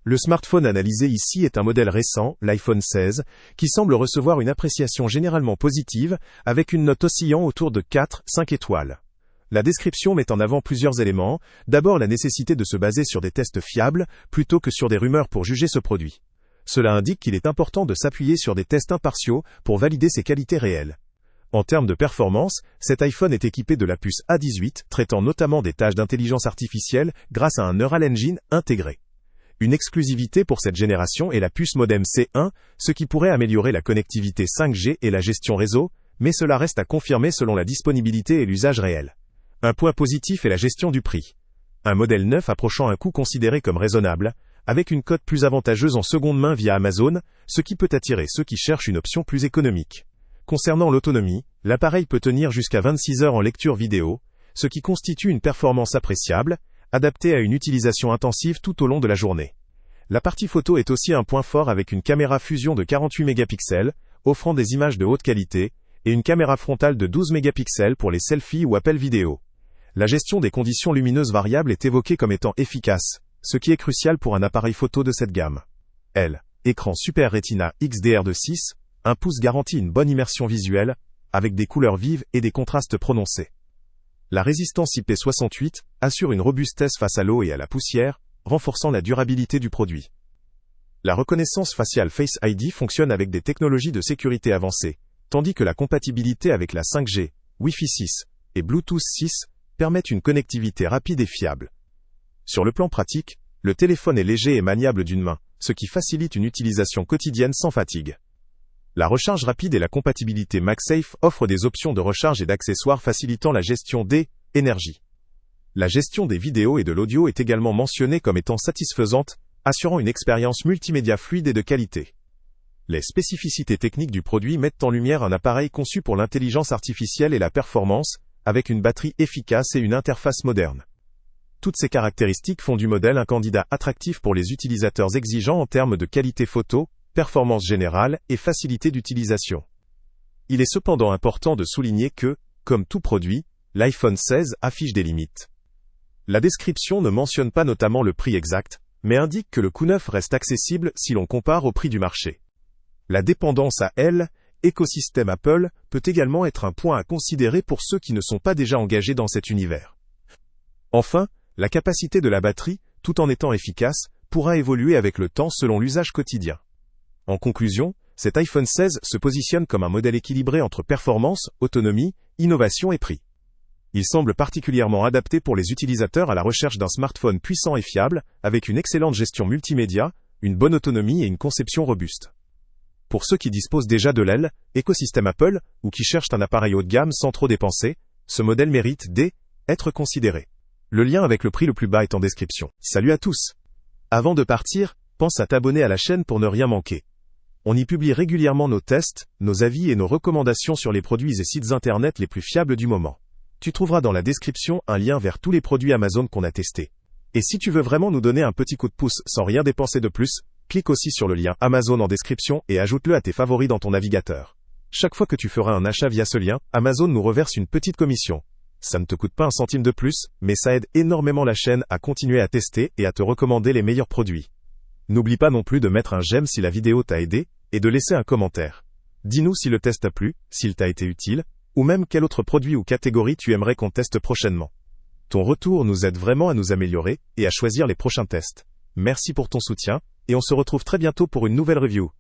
Le smartphone analysé ici est un modèle récent, l'iPhone 16, qui semble recevoir une appréciation généralement positive, avec une note oscillant autour de 4-5 étoiles. La description met en avant plusieurs éléments, d'abord la nécessité de se baser sur des tests fiables, plutôt que sur des rumeurs pour juger ce produit. Cela indique qu'il est important de s'appuyer sur des tests impartiaux pour valider ses qualités réelles. En termes de performance, cet iPhone est équipé de la puce A18, traitant notamment des tâches d'intelligence artificielle grâce à un Neural Engine intégré. Une exclusivité pour cette génération est la puce modem C1, ce qui pourrait améliorer la connectivité 5G et la gestion réseau, mais cela reste à confirmer selon la disponibilité et l'usage réel. Un point positif est la gestion du prix. Un modèle neuf approchant un coût considéré comme raisonnable, avec une cote plus avantageuse en seconde main via Amazon, ce qui peut attirer ceux qui cherchent une option plus économique. Concernant l'autonomie, l'appareil peut tenir jusqu'à 26 heures en lecture vidéo, ce qui constitue une performance appréciable, adaptée à une utilisation intensive tout au long de la journée. La partie photo est aussi un point fort avec une caméra fusion de 48 mégapixels, offrant des images de haute qualité, et une caméra frontale de 12 mégapixels pour les selfies ou appels vidéo. La gestion des conditions lumineuses variables est évoquée comme étant efficace, ce qui est crucial pour un appareil photo de cette gamme. Écran Super Retina XDR2.6, un pouce garantit une bonne immersion visuelle, avec des couleurs vives et des contrastes prononcés. La résistance IP68 assure une robustesse face à l'eau et à la poussière, renforçant la durabilité du produit. La reconnaissance faciale Face ID fonctionne avec des technologies de sécurité avancées, tandis que la compatibilité avec la 5G, Wi-Fi 6 et Bluetooth 6 permettent une connectivité rapide et fiable. Sur le plan pratique, le téléphone est léger et maniable d'une main, ce qui facilite une utilisation quotidienne sans fatigue. La recharge rapide et la compatibilité MagSafe offrent des options de recharge et d'accessoires facilitant la gestion des énergies. La gestion des vidéos et de l'audio est également mentionnée comme étant satisfaisante, assurant une expérience multimédia fluide et de qualité. Les spécificités techniques du produit mettent en lumière un appareil conçu pour l'intelligence artificielle et la performance, avec une batterie efficace et une interface moderne. Toutes ces caractéristiques font du modèle un candidat attractif pour les utilisateurs exigeants en termes de qualité photo, performance générale et facilité d'utilisation. Il est cependant important de souligner que, comme tout produit, l'iPhone 16 affiche des limites. La description ne mentionne pas notamment le prix exact, mais indique que le coût neuf reste accessible si l'on compare au prix du marché. La dépendance à l'écosystème Apple peut également être un point à considérer pour ceux qui ne sont pas déjà engagés dans cet univers. Enfin, la capacité de la batterie, tout en étant efficace, pourra évoluer avec le temps selon l'usage quotidien. En conclusion, cet iPhone 16 se positionne comme un modèle équilibré entre performance, autonomie, innovation et prix. Il semble particulièrement adapté pour les utilisateurs à la recherche d'un smartphone puissant et fiable, avec une excellente gestion multimédia, une bonne autonomie et une conception robuste. Pour ceux qui disposent déjà de l'écosystème Apple, ou qui cherchent un appareil haut de gamme sans trop dépenser, ce modèle mérite d'être considéré. Le lien avec le prix le plus bas est en description. Salut à tous! Avant de partir, pense à t'abonner à la chaîne pour ne rien manquer. On y publie régulièrement nos tests, nos avis et nos recommandations sur les produits et sites internet les plus fiables du moment. Tu trouveras dans la description un lien vers tous les produits Amazon qu'on a testés. Et si tu veux vraiment nous donner un petit coup de pouce sans rien dépenser de plus, clique aussi sur le lien Amazon en description et ajoute-le à tes favoris dans ton navigateur. Chaque fois que tu feras un achat via ce lien, Amazon nous reverse une petite commission. Ça ne te coûte pas un centime de plus, mais ça aide énormément la chaîne à continuer à tester et à te recommander les meilleurs produits. N'oublie pas non plus de mettre un j'aime si la vidéo t'a aidé, et de laisser un commentaire. Dis-nous si le test t'a plu, s'il t'a été utile, ou même quel autre produit ou catégorie tu aimerais qu'on teste prochainement. Ton retour nous aide vraiment à nous améliorer, et à choisir les prochains tests. Merci pour ton soutien, et on se retrouve très bientôt pour une nouvelle review.